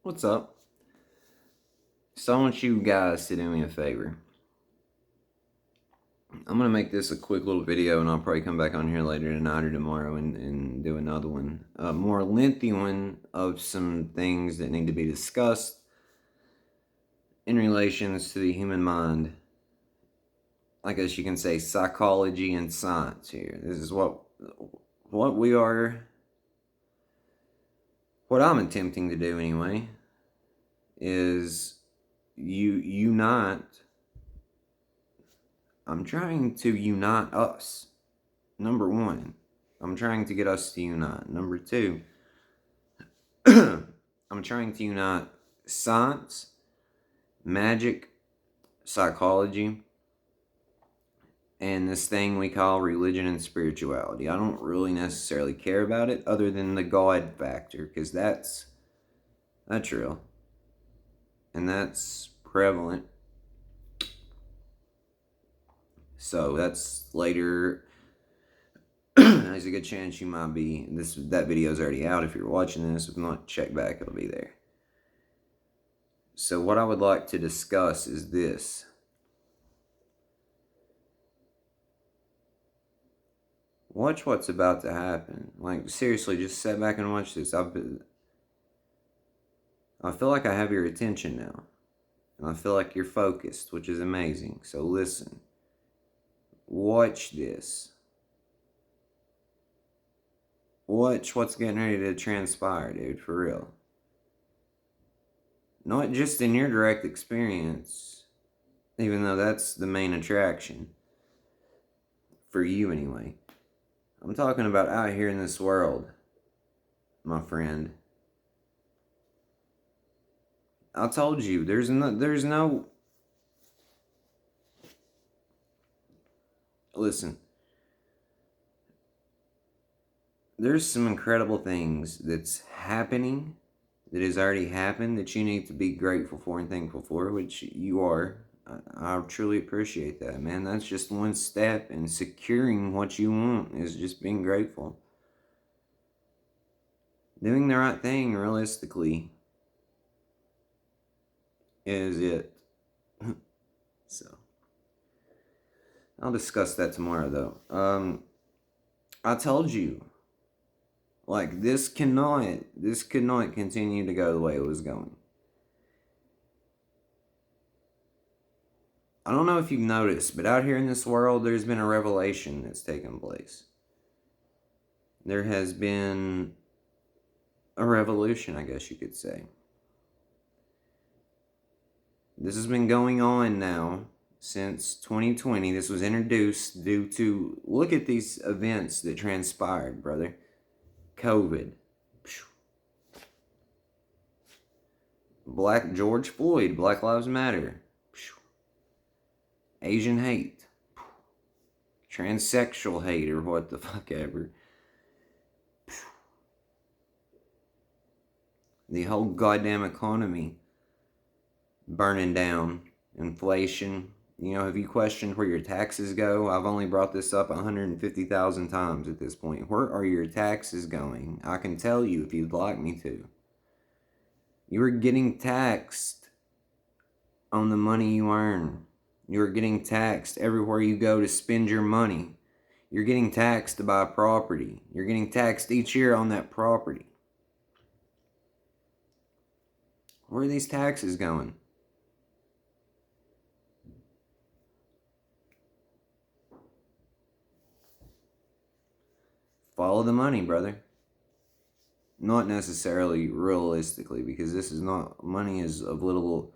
What's up? So I want you guys to do me a favor. I'm going to make this a quick little video and I'll probably come back on here later tonight or tomorrow and do another one. A more lengthy one of some things that need to be discussed in relations to the human mind. I guess you can say psychology and science here. This is what we are, what I'm attempting to do anyway, is unite. I'm trying to unite us. Number one, I'm trying to get us to unite. Number two, I'm trying to unite science, magic, psychology, and this thing we call religion and spirituality. I don't really necessarily care about it other than the God factor, because that's real. And that's prevalent. So that's later. There's a good chance you might be that video's already out if you're watching this. If not, check back, it'll be there. So what I would like to discuss is this. Watch what's about to happen. Like, seriously, just sit back and watch this. I feel like I have your attention now. And I feel like you're focused, which is amazing. So listen. Watch this. Watch what's getting ready to transpire, dude, for real. Not just in your direct experience, even though that's the main attraction. For you, anyway. I'm talking about out here in this world, my friend. I told you, there's no. Listen. There's some incredible things that's happening, that has already happened, that you need to be grateful for and thankful for, which you are. I truly appreciate that, man. That's just one step in securing what you want, is just being grateful. Doing the right thing, realistically, is it. So, I'll discuss that tomorrow, though. I told you, like, this could not continue to go the way it was going. I don't know if you've noticed, but out here in this world, there's been a revelation that's taken place. There has been a revolution, I guess you could say. This has been going on now since 2020. This was introduced due to, look at these events that transpired, brother. COVID. Black George Floyd, Black Lives Matter. Asian hate. Transsexual hate, or what the fuck ever. The whole goddamn economy burning down. Inflation. You know, have you questioned where your taxes go? I've only brought this up 150,000 times at this point. Where are your taxes going? I can tell you if you'd like me to. You are getting taxed on the money you earn. You're getting taxed everywhere you go to spend your money. You're getting taxed to buy property. You're getting taxed each year on that property. Where are these taxes going? Follow the money, brother. Not necessarily realistically, because this is not, money is of little.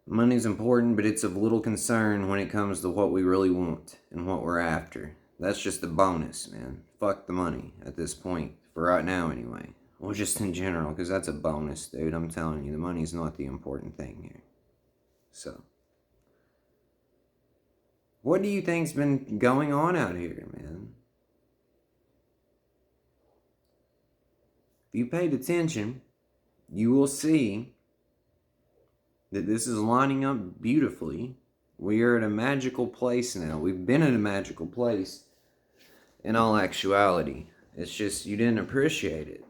Money's important, but it's of little concern when it comes to what we really want and what we're after. That's just a bonus, man. Fuck the money at this point, for right now anyway. Well, just in general, because that's a bonus, dude. I'm telling you, the money's not the important thing here. So, what do you think's been going on out here, man? If you paid attention, you will see that this is lining up beautifully. We are at a magical place now. We've been at a magical place in all actuality. It's just you didn't appreciate it.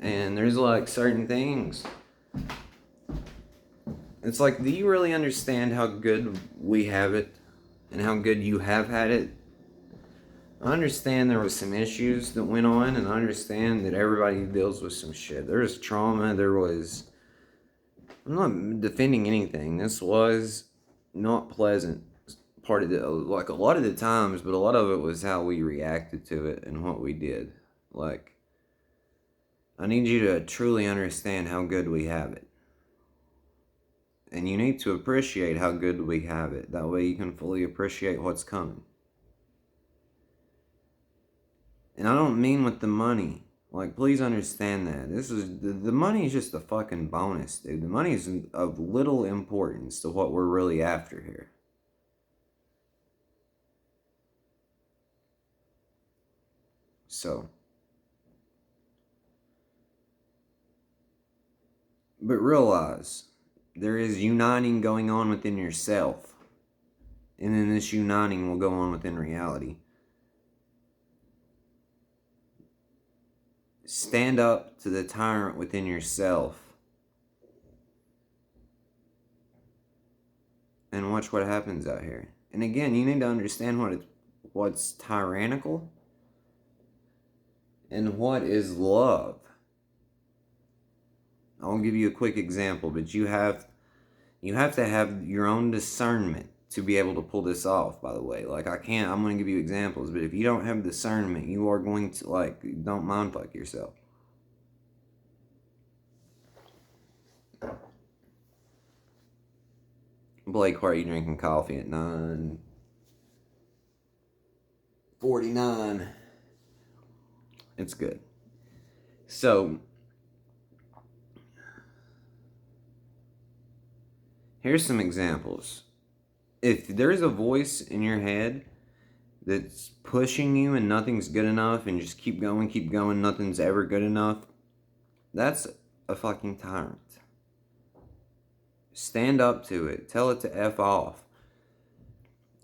And there's like certain things. It's like, do you really understand how good we have it and how good you have had it? I understand there was some issues that went on, and I understand that everybody deals with some shit. There was trauma, there was... I'm not defending anything. This was not pleasant part of the... Like, a lot of the times, but a lot of it was how we reacted to it and what we did. Like, I need you to truly understand how good we have it. And you need to appreciate how good we have it. That way you can fully appreciate what's coming. And I don't mean with the money. Like, please understand that. This is... The money is just a fucking bonus, dude. The money is of little importance to what we're really after here. So... But realize, there is uniting going on within yourself. And then this uniting will go on within reality. Stand up to the tyrant within yourself. And watch what happens out here. And again, you need to understand what's tyrannical and what is love. I'll give you a quick example, but you have to have your own discernment to be able to pull this off, by the way. Like, I'm going to give you examples, but if you don't have discernment, you are going to, like, don't mind fuck yourself. Blake, why are you drinking coffee at 9:49? It's good. So... here's some examples. If there's a voice in your head that's pushing you and nothing's good enough and just keep going, nothing's ever good enough, that's a fucking tyrant. Stand up to it. Tell it to F off.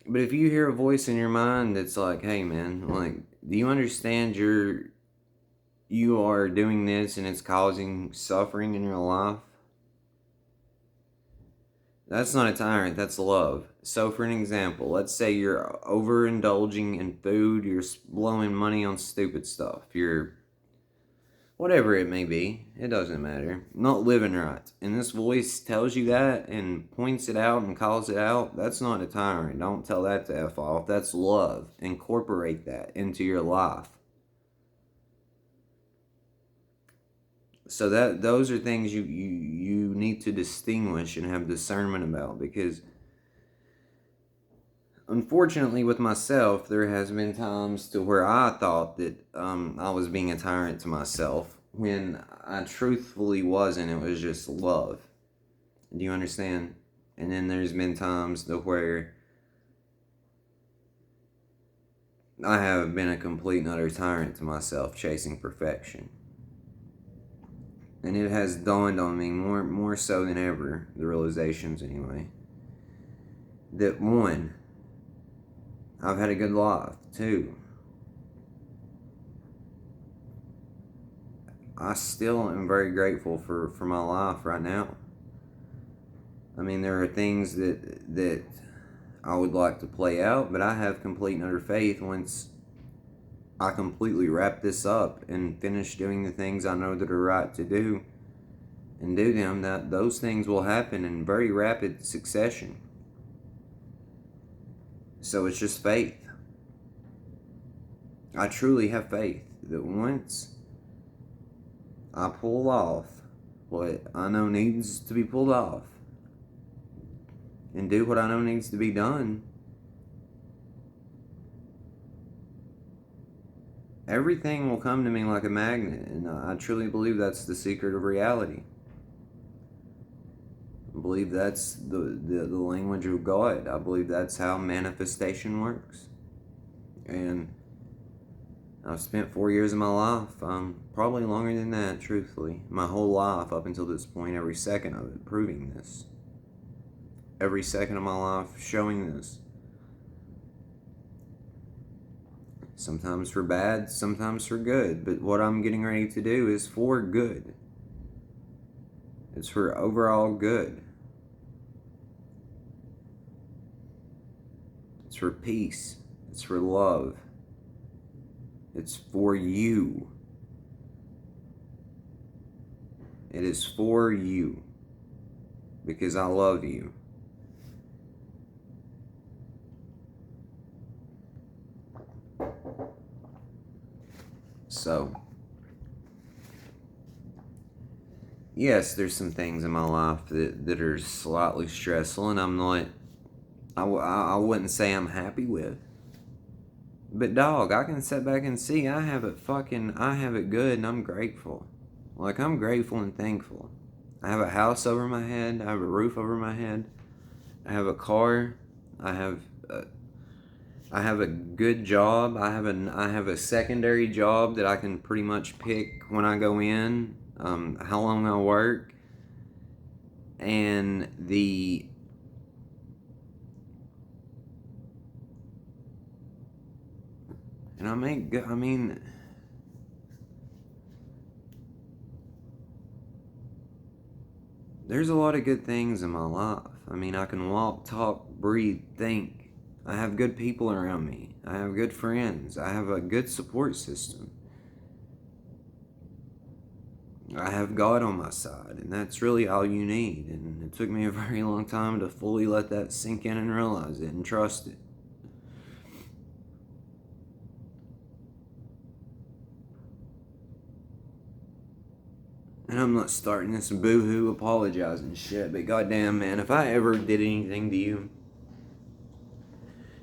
But if you hear a voice in your mind that's like, hey man, like, do you understand you are doing this and it's causing suffering in your life? That's not a tyrant, that's love. So for an example, let's say you're overindulging in food, you're blowing money on stupid stuff, you're... whatever it may be, it doesn't matter. Not living right. And this voice tells you that and points it out and calls it out. That's not a tyrant. Don't tell that to F off. That's love. Incorporate that into your life. So those are things you need to distinguish and have discernment about, because unfortunately with myself, there has been times to where I thought that I was being a tyrant to myself when I truthfully wasn't. It was just love. Do you understand? And then there's been times to where I have been a complete and utter tyrant to myself, chasing perfection. And it has dawned on me more so than ever, the realizations anyway, that one, I've had a good life. Two, I still am very grateful for my life right now. I mean, there are things that I would like to play out, but I have complete and utter faith once I completely wrap this up and finish doing the things I know that are right to do and do them, that those things will happen in very rapid succession. So it's just faith. I truly have faith that once I pull off what I know needs to be pulled off and do what I know needs to be done, everything will come to me like a magnet, and I truly believe that's the secret of reality. I believe that's the language of God. I believe that's how manifestation works. And I've spent 4 years of my life, probably longer than that, truthfully, my whole life up until this point, every second of it, proving this. Every second of my life showing this. Sometimes for bad, sometimes for good. But what I'm getting ready to do is for good. It's for overall good. It's for peace. It's for love. It's for you. It is for you. Because I love you. So, yes, there's some things in my life that are slightly stressful, and I wouldn't say I'm happy with. But dog, I can sit back and see I have it good, and I'm grateful. Like, I'm grateful and thankful. I have a house over my head. I have a roof over my head. I have a car. I have a good job. I have a secondary job that I can pretty much pick when I go in, how long I work, and I make good. I mean, there's a lot of good things in my life. I mean, I can walk, talk, breathe, think. I have good people around me. I have good friends. I have a good support system. I have God on my side, and that's really all you need. And it took me a very long time to fully let that sink in and realize it and trust it. And I'm not starting this boo-hoo apologizing shit, but goddamn, man, if I ever did anything to you,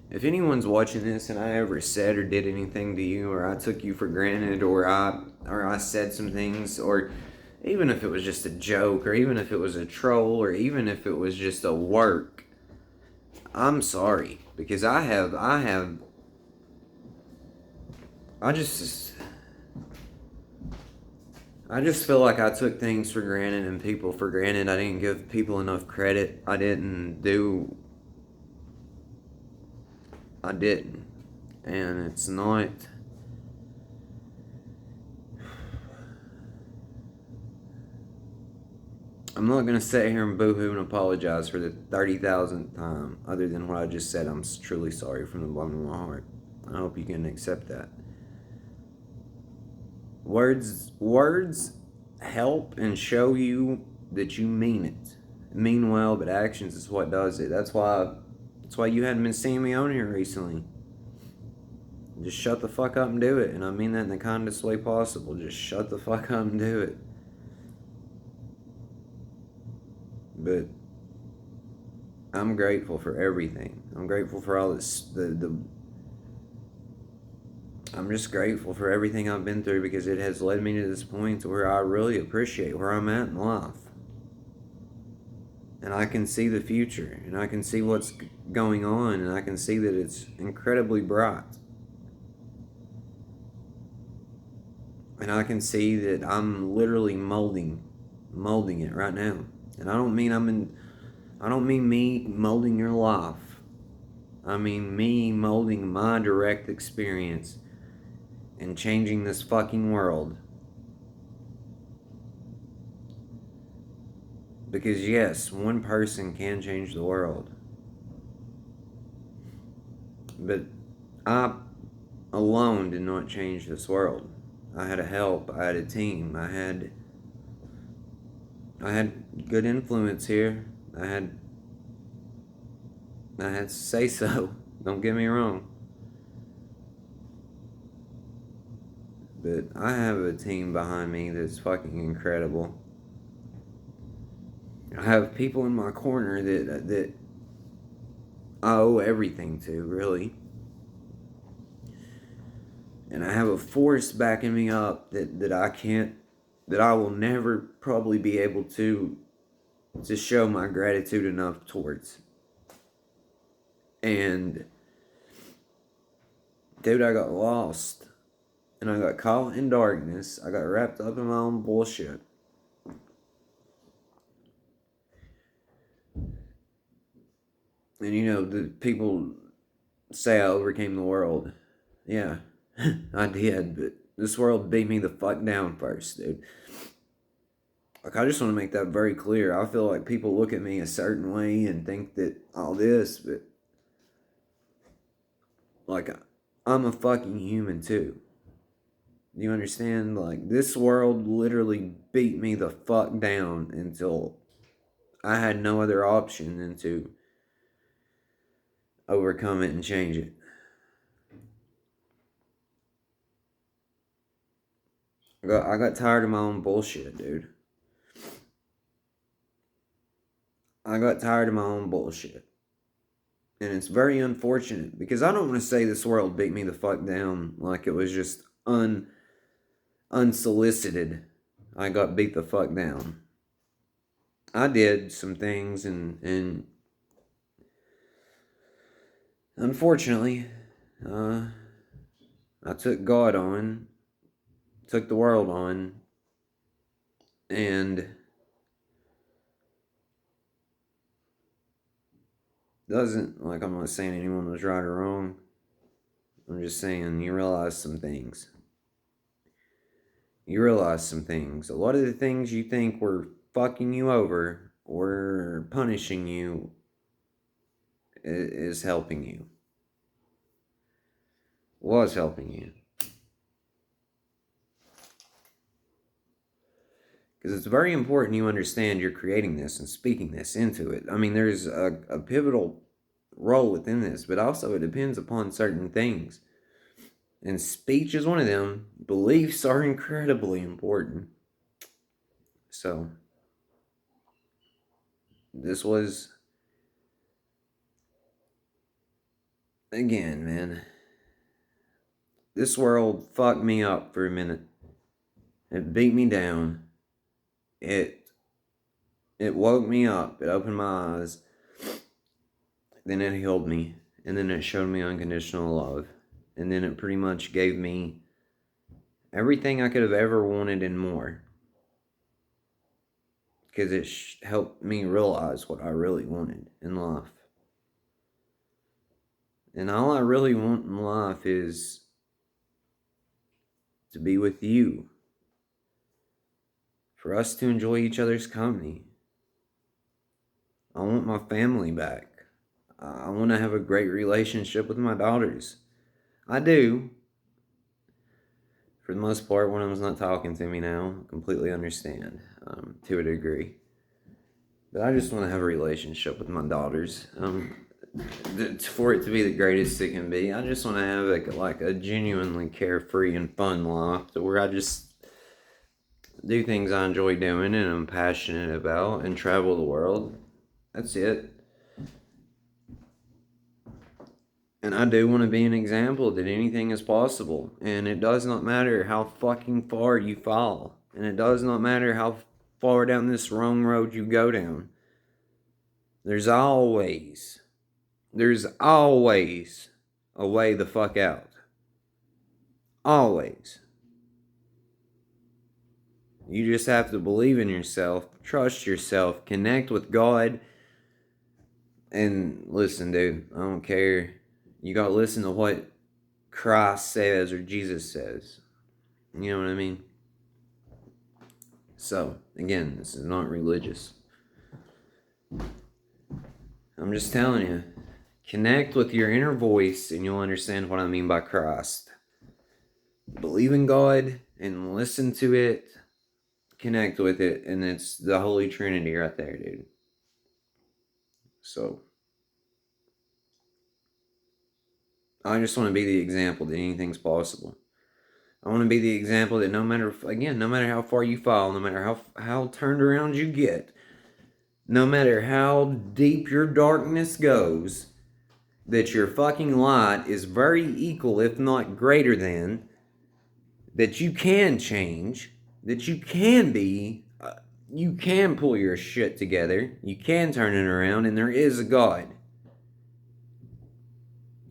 if anyone's watching this and I ever said or did anything to you, or I took you for granted, or I said some things, or even if it was just a joke, or even if it was a troll, or even if it was just a work, I'm sorry, because I just feel like I took things for granted and people for granted. I didn't give people enough credit. I didn't. And it's not. I'm not going to sit here and boo-hoo and apologize for the 30,000th time. Other than what I just said, I'm truly sorry from the bottom of my heart. I hope you can accept that. Words help and show you that you mean it. Mean well, but actions is what does it. That's why you hadn't been seeing me on here recently. Just shut the fuck up and do it. And I mean that in the kindest way possible. Just shut the fuck up and do it. But I'm grateful for everything. I'm grateful for all this. I'm just grateful for everything I've been through, because it has led me to this point where I really appreciate where I'm at in life. And I can see the future, and I can see what's going on, and I can see that it's incredibly bright. And I can see that I'm literally molding it right now. And I don't mean me molding your life. I mean me molding my direct experience and changing this fucking world. Because yes, one person can change the world. But I alone did not change this world. I had a help, I had a team, I had good influence here. I had to say so. Don't get me wrong. But I have a team behind me that's fucking incredible. I have people in my corner that I owe everything to, really. And I have a force backing me up that I will never probably be able to show my gratitude enough towards. And dude, I got lost. And I got caught in darkness. I got wrapped up in my own bullshit. And the people say I overcame the world. Yeah, I did, but this world beat me the fuck down first, dude. Like, I just want to make that very clear. I feel like people look at me a certain way and think that all this, but like, I'm a fucking human too. Do you understand? Like, this world literally beat me the fuck down until I had no other option than to overcome it and change it. I got tired of my own bullshit, dude. I got tired of my own bullshit. And it's very unfortunate because I don't want to say this world beat me the fuck down like it was just unsolicited. I got beat the fuck down. I did some things and unfortunately, I took God on, took the world on, and doesn't, like, I'm not saying anyone was right or wrong. I'm just saying you realize some things. You realize some things. A lot of the things you think were fucking you over or punishing you is helping you. Was helping you. Because it's very important you understand you're creating this and speaking this into it. I mean, there's a pivotal role within this, but also it depends upon certain things. And speech is one of them. Beliefs are incredibly important. So, this was, again, man, this world fucked me up for a minute. It beat me down. It woke me up. It opened my eyes. Then it healed me. And then it showed me unconditional love. And then it pretty much gave me everything I could have ever wanted and more. Because it helped me realize what I really wanted in life. And all I really want in life is to be with you. For us to enjoy each other's company. I want my family back. I want to have a great relationship with my daughters. I do. For the most part, one of them's not talking to me now. I completely understand, to a degree. But I just want to have a relationship with my daughters. For it to be the greatest it can be, I just want to have a genuinely carefree and fun life to where I just do things I enjoy doing and I'm passionate about and travel the world. That's it. And I do want to be an example that anything is possible. And it does not matter how fucking far you fall. And it does not matter how far down this wrong road you go down. There's always a way the fuck out. Always. You just have to believe in yourself, trust yourself, connect with God. And listen, dude, I don't care. You gotta listen to what Christ says or Jesus says. You know what I mean? So, again, this is not religious. I'm just telling you, connect with your inner voice and you'll understand what I mean by Christ. Believe in God and listen to it, connect with it, and it's the Holy Trinity right there, dude. So, I just want to be the example that anything's possible. I want to be the example that no matter how far you fall, no matter how turned around you get, no matter how deep your darkness goes, that your fucking light is very equal, if not greater than, that you can change, that you can be, you can pull your shit together, you can turn it around, and there is a God.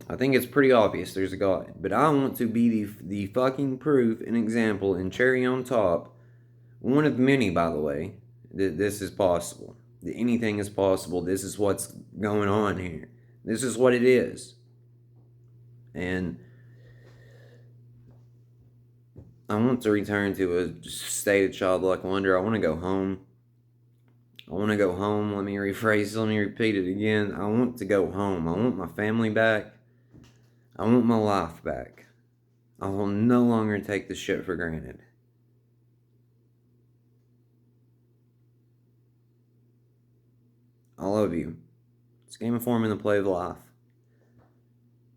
I think it's pretty obvious there's a God. But I want to be the fucking proof and example and cherry on top, one of many, by the way, that this is possible. That anything is possible. This is what's going on here. This is what it is. And I want to return to a state of childlike wonder. I want to go home. I want to go home. Let me rephrase, let me repeat it again. I want to go home. I want my family back. I want my life back. I will no longer take this shit for granted. I love you. It's Game of Form in the Play of Life.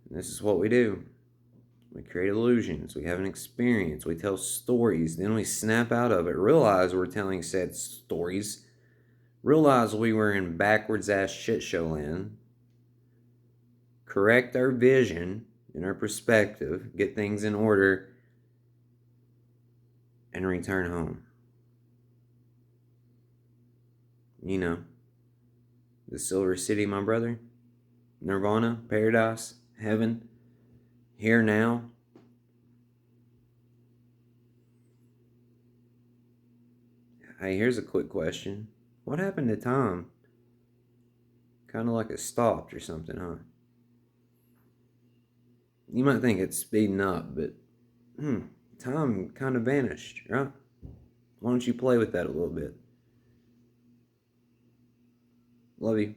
And this is what we do. We create illusions. We have an experience. We tell stories. Then we snap out of it. Realize we're telling said stories. Realize we were in backwards ass shit show land. Correct our vision and our perspective. Get things in order. And return home. You know, the Silver City, my brother. Nirvana, paradise, heaven. Here now. Hey, here's a quick question. What happened to time? Kind of like it stopped or something, huh? You might think it's speeding up, but time kind of vanished, right? Why don't you play with that a little bit? Love you.